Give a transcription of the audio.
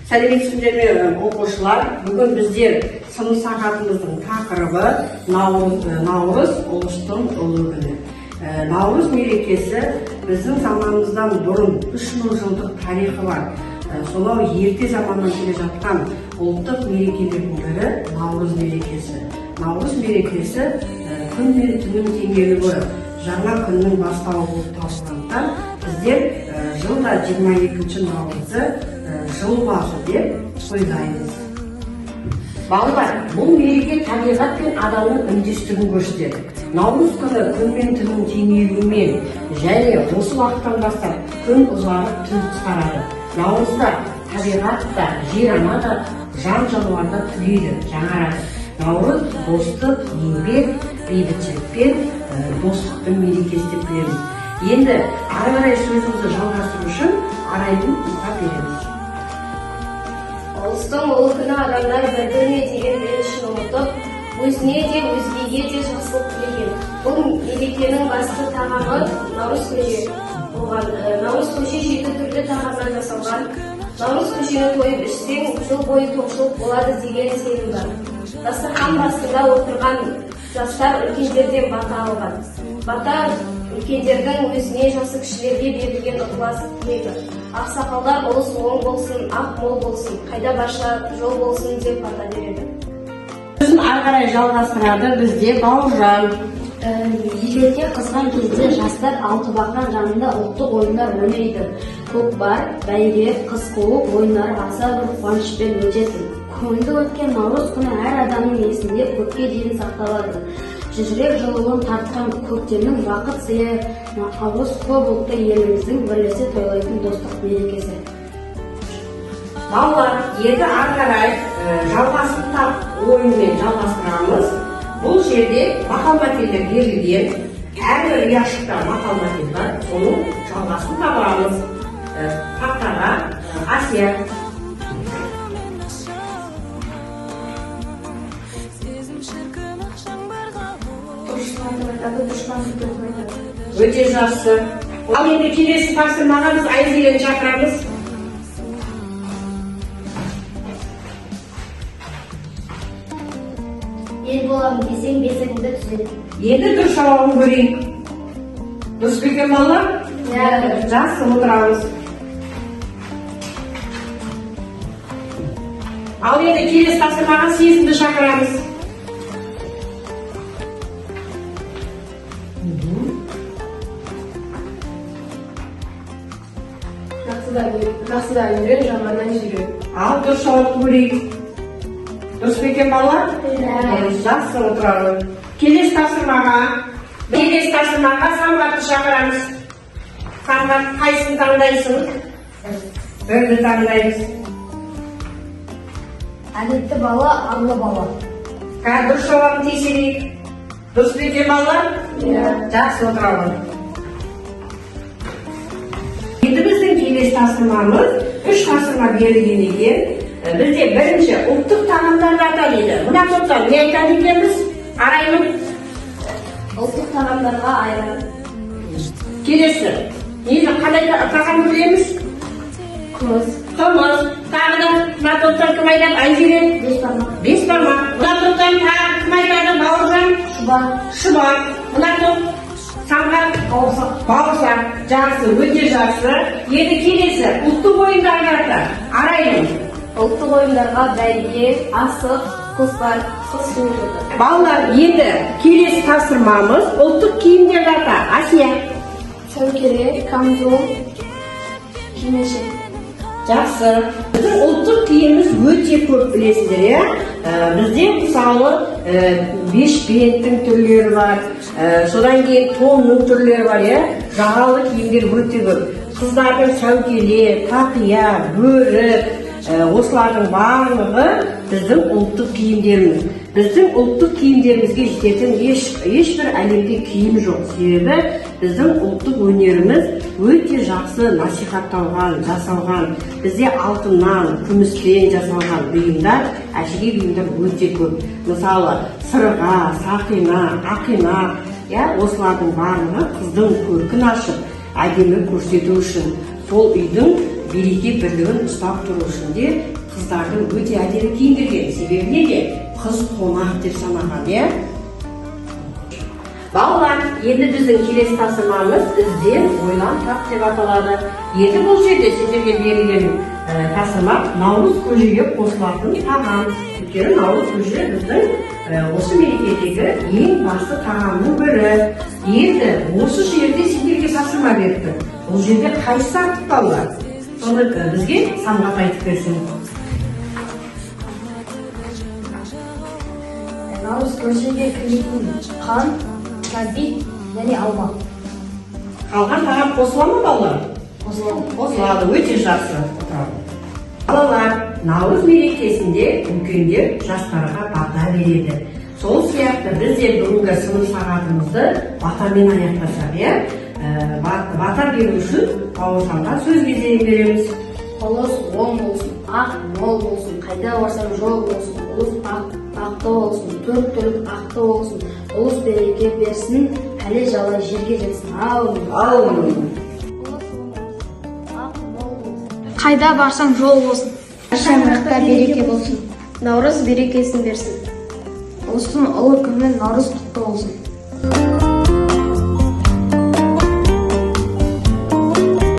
Сәлеметсіздер ме оқушылар? Бүгін біздер сынып сағатымыздың тақырыбы наурыз ұлыстың ұлы күні. Наурыз мерекесі біздің заманымыздан бұрын 3000 жылдық тарихы бар. Сонау ерте заманнан келе жатқан ұлттық мерекелердің бірі наурыз мерекесі. Наурыз мерекесі күн мен түннің теңелуі, жаңа күннің бастауы болып табылғандықтан біздер жылда 22 наурызды жыл басы деп тойлаймыз. Балалар, бұл мереке табиғат пен адамның үндестігін көрсетеді. Наурыз күні күн мен түннің теңелуімен және осы уақыттан бастап күн ұзарып түн қысқарады. Наурызда табиғат та, жер-ана да, жан-жануар да түлейді, жаңарады. Наурыз достық, еңбек, бейбітшілік пен достықтың мерекесі деп білеміз. Енді ары қарай сөзімізді жалғастыру үшін Арайдың ұлға береміз. Ұлыстың ұлы күні адамдар бір-біріне деген ренішін ұмытып, өзіне де өзгеге де жақсылық тілеген. Бұл мерекенің басты тағамы наурыз көже болған. Наурыз көже 7 түрлі тағамнан жасалған. Наурыз көжені тойып ішсең, жыл бойы тоқшылық болады деген сенім бар. Дастархан басында отырған жастар үлкендерден бата алған. Бата үлкендердің өзіне, жасы кішілерге берілген ықылас тілегі. Ақсақалдар ұлыс оң болсын, ақ мол болсын, қайда барса жол болсын деп бата береді. Сөзін ары қарай жалғастырады бізде Бауыржан. Ежелде қызған кезде жастар алтыбақан жанында ұлттық ойындар ойнайды. Көкпар, бәйге, қыз қуу ойындары аса бір қуанышпен өтетін. Көңілді өткен наурыз күні әр адамның есінде көпке дейін сақталады. Жүрек жылуын тартқан көктемнің бақыт сыйы наурыз көп ұлтты еліміздің бірлесе тойлайтын достық мерекесі. Балалар, енді ары қарай жалғасын ойынмен жалғастырамыз. Бұл жерде мақал-мәтелдер берілген, әрбір ұяшықта мақал-мәтел бар, соның жалғасын табамыз. Тақтаға Асия. Өте жақсы. Ал енді келесі тапсырмаға біз Айзелені шақырамыз. Ел боламын десең бесігіңді түзет. Енді дұрыс жауабын көрейік. Дұрыс па екен балалар? Жақсы, отырамыз. Ал енді келесі тапсырмаға Сезімді шақырамыз. Жақсыдан үйрен, жаманнан жирен. Ал дұрыс жауапты көрейік. Дұрыс па екен балалар? Жақсы, отырамыз. Келесі тапсырмаға Самғатты шақырамыз. Самғат, қайсысын таңдайсың? Бірді таңдаймыз. Әдетті бала, арлы бала. Дұрыс жауабын тексерейік. Дұрыс па екен балалар? Жақсы, отырамыз. Енді біздің келесі тапсырмамыз 3 тапсырма берілген екен. Бізде бірінші ұлттық тағамдарды аталады. Мына топта не айтады екенбіз? Арайым. Ұлттық тағамдарға айран. Келесі. Қандай тағам білеміз? Күміс. Қымыз. Тағы да мына топтан кім айтады? Айзелен. Бесбармақ. Мына топтан тағы кім айтады? Бауыржан. Шұбар. Мына топ Самғат. Бауырсақ. Жақсы, өте жақсы. Енді келесі ұлттық ойындарға Арайым. Ұлттық ойындарға бәйге, асық, көкпар, қыз қуу жатады. Балалар, енді келесі тапсырмамыз ұлттық киімдерді ата. Асия. Сәукеле, камзол, кимешек. Жақсы. Біздің ұлттық киіміміз өте көп білесіздер, иә? Бізде мысалы бешпенттің түрлері бар, содан кейін тонның түрлері бар, иә? Жағалы киімдер өте көп. Қыздардың сәукеле, тақия, бөрік, осылардың барлығы біздің ұлттық киімдеріміз. Біздің ұлттық киімдерімізге жететін ешбір әлемде киім жоқ. Себебі біздің ұлттық өнеріміз өте жақсы насихатталған, жасалған. Бізде алтыннан, күмістен жасалған бұйымдар, әшекей бұйымдар өте көп. Мысалы, сырға, сақина, ақина, осылардың барлығы қыздың көркін ашып, әдемі көрсету үшін сол үйдің береке бірлігін ұстап тұру үшін де қыздарды өте әдемі киіндірген. Себебі неге? Қыз қонақ деп санаған, иә? Балалар, енді біздің келесі тапсырмамыз ізден ойлан тап деп аталады. Енді бұл жерде сіздерге берілген тапсырма наурыз көжеге қосылатын тағам. Өйткені наурыз көже біздің осы мерекедегі ең басты тағамның бірі. Енді осы жерде сендерге тапсырма берді. Бұл жерде қайсысы артық балалар? Соны бізге Самғат айтып берсін. Наурыз көжеге кіретін қант, кәмпит және алма. Қалған тағам қосыла ма балалар? Қосылады, өте жақсы. Балалар, наурыз мерекесінде үлкендер жастарға бата береді. Сол сияқты біз де бүгінгі сынып сағатымызды батамен аяқтасақ, иә? Бата беру үшін бауыржанға сөз кезегін береміз. Ұлыс оң болсын, ақ мол болсын, қайда барсаң жол болсын, ұлыс ақты болсын, төрт түлік ақты болсын, ұлыс береке берсін, пәле жалай жерге жетсін. Аумин. Қайда барсаң жол болсын. Шаңырақта береке болсын. Наурыз берекесін берсін. Ұлыстың ұлы күні наурыз құтты болсын.